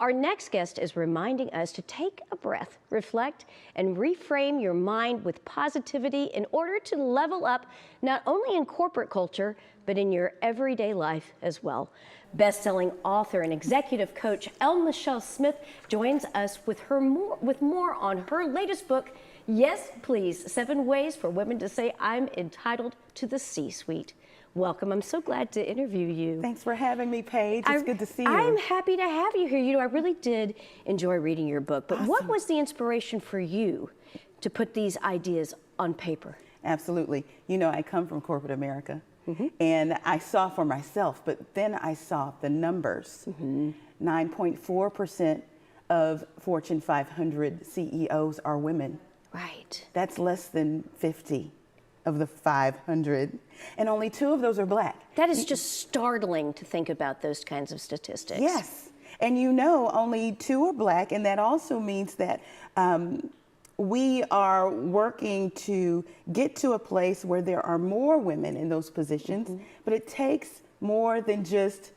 Our next guest is reminding us to take a breath, reflect, and reframe your mind with positivity in order to level up not only in corporate culture, but in your everyday life as well. Best-selling author and executive coach Michelle Smith joins us with more on her latest book, Yes Please, 7 Ways for Women to Say I'm Entitled to the C-Suite. Welcome. I'm so glad to interview you. Thanks for having me, Paige. It's good to see you. I'm happy to have you here. You know, I really did enjoy reading your book, but what was the inspiration for you to put these ideas on paper? Absolutely. You know, I come from corporate America, and I saw for myself, but then I saw the numbers. 9.4% of Fortune 500 CEOs are women. Right. That's less than 50 of the 500, and only 2 of those are Black. That is just startling to think about those kinds of statistics. Yes, and you know only 2 are Black, and that also means that we are working to get to a place where there are more women in those positions, but it takes more than just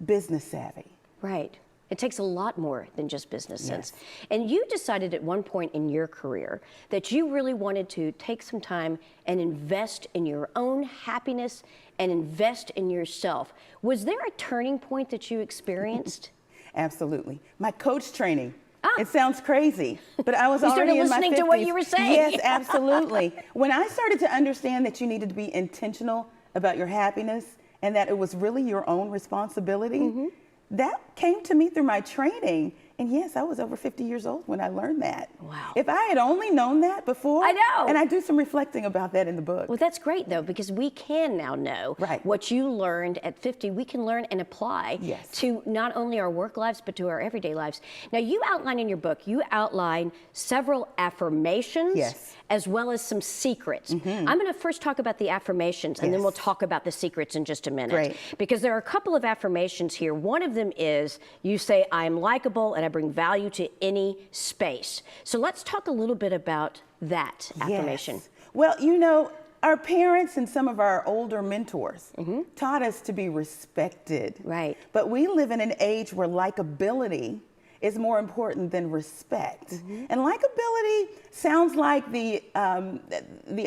business savvy. Right. It takes a lot more than just business sense. And you decided at one point in your career that you really wanted to take some time and invest in your own happiness and invest in yourself. Was there a turning point that you experienced? Absolutely. My coach training. It sounds crazy, but I was you already started in my 50s. listening to what you were saying. Yes, absolutely. When I started to understand that you needed to be intentional about your happiness and that it was really your own responsibility, that came to me through my training. And yes, I was over 50 years old when I learned that. Wow. If I had only known that before. I know. And I do some reflecting about that in the book. Well, that's great, though, because we can now know what you learned at 50. We can learn and apply to not only our work lives, but to our everyday lives. Now, you outline in your book, you outline several affirmations as well as some secrets. I'm going to first talk about the affirmations, and then we'll talk about the secrets in just a minute. Because there are a couple of affirmations here. One of them is, you say, I'm likable and I bring value to any space. So let's talk a little bit about that affirmation. Well, you know, our parents and some of our older mentors taught us to be respected. Right. But we live in an age where likability is more important than respect. And likability sounds like the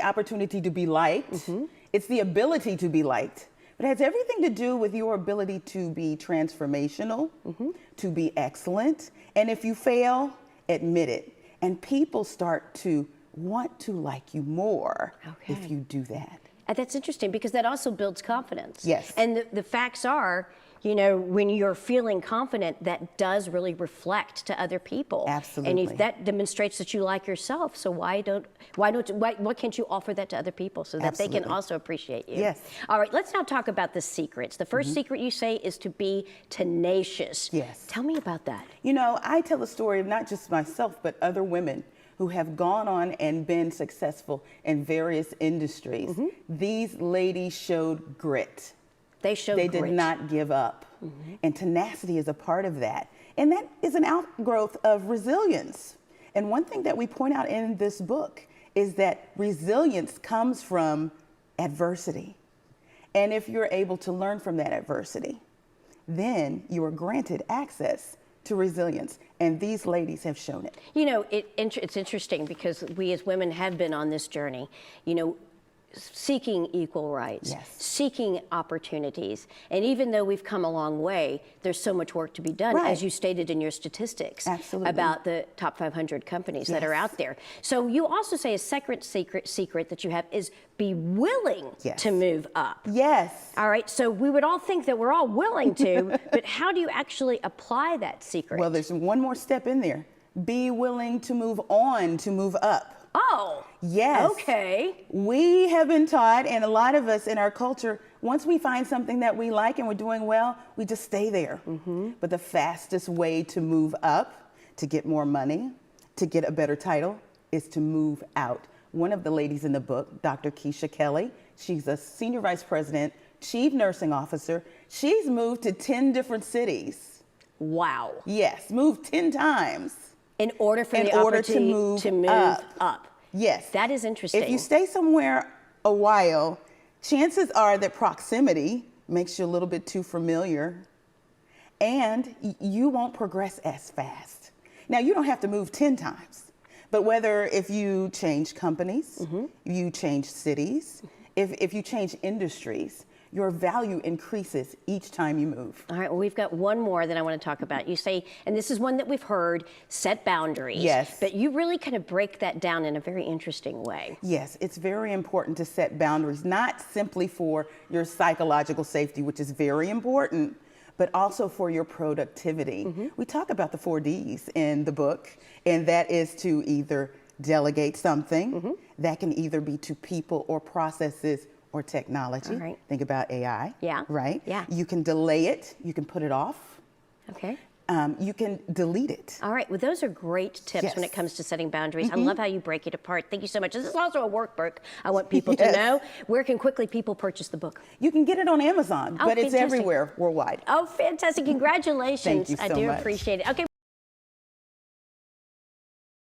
opportunity to be liked. It's the ability to be liked. But it has everything to do with your ability to be transformational, to be excellent. And if you fail, admit it. And people start to want to like you more if you do that. And that's interesting because that also builds confidence. Yes. And the facts are, you know, when you're feeling confident, that does really reflect to other people. Absolutely. And if that demonstrates that you like yourself, so why can't you offer that to other people so that they can also appreciate you? Yes. All right, let's now talk about the secrets. The first secret you say is to be tenacious. Yes. Tell me about that. You know, I tell a story of not just myself, but other women who have gone on and been successful in various industries. These ladies showed grit. They did not give up. And tenacity is a part of that. And that is an outgrowth of resilience. And one thing that we point out in this book is that resilience comes from adversity. And if you're able to learn from that adversity, then you are granted access to resilience. And these ladies have shown it. You know, it's interesting because we as women have been on this journey, you know, seeking equal rights, seeking opportunities. And even though we've come a long way, there's so much work to be done, as you stated in your statistics about the top 500 companies that are out there. So you also say a secret secret that you have is be willing to move up. Yes. All right, so we would all think that we're all willing to, but how do you actually apply that secret? Well, there's one more step in there. Be willing to move on, to move up. Oh, yes. Okay. We have been taught, and a lot of us in our culture, once we find something that we like and we're doing well, we just stay there. But the fastest way to move up, to get more money, to get a better title, is to move out. One of the ladies in the book, Dr. Keisha Kelly, she's a senior vice president, chief nursing officer. She's moved to 10 different cities. Wow. Yes, moved 10 times. In order for the opportunity to move up. Yes. That is interesting. If you stay somewhere a while, chances are that proximity makes you a little bit too familiar. and you won't progress as fast. Now, you don't have to move 10 times, but whether if you change companies, you change cities, if you change industries, your value increases each time you move. All right, well, we've got one more that I want to talk about. You say, and this is one that we've heard, set boundaries. Yes. But you really kind of break that down in a very interesting way. Yes, it's very important to set boundaries, not simply for your psychological safety, which is very important, but also for your productivity. We talk about the 4 Ds in the book, and that is to either delegate something, that can either be to people or processes or technology. Right. Think about AI. Yeah. Right? Yeah. You can delay it, you can put it off. Okay. You can delete it. All right, well, those are great tips when it comes to setting boundaries. I love how you break it apart. Thank you so much. This is also a workbook. I want people to know. Where can quickly people purchase the book? You can get it on Amazon, but it's fantastic. everywhere worldwide. Oh, fantastic. Congratulations. Thank you so I do much. appreciate it. Okay.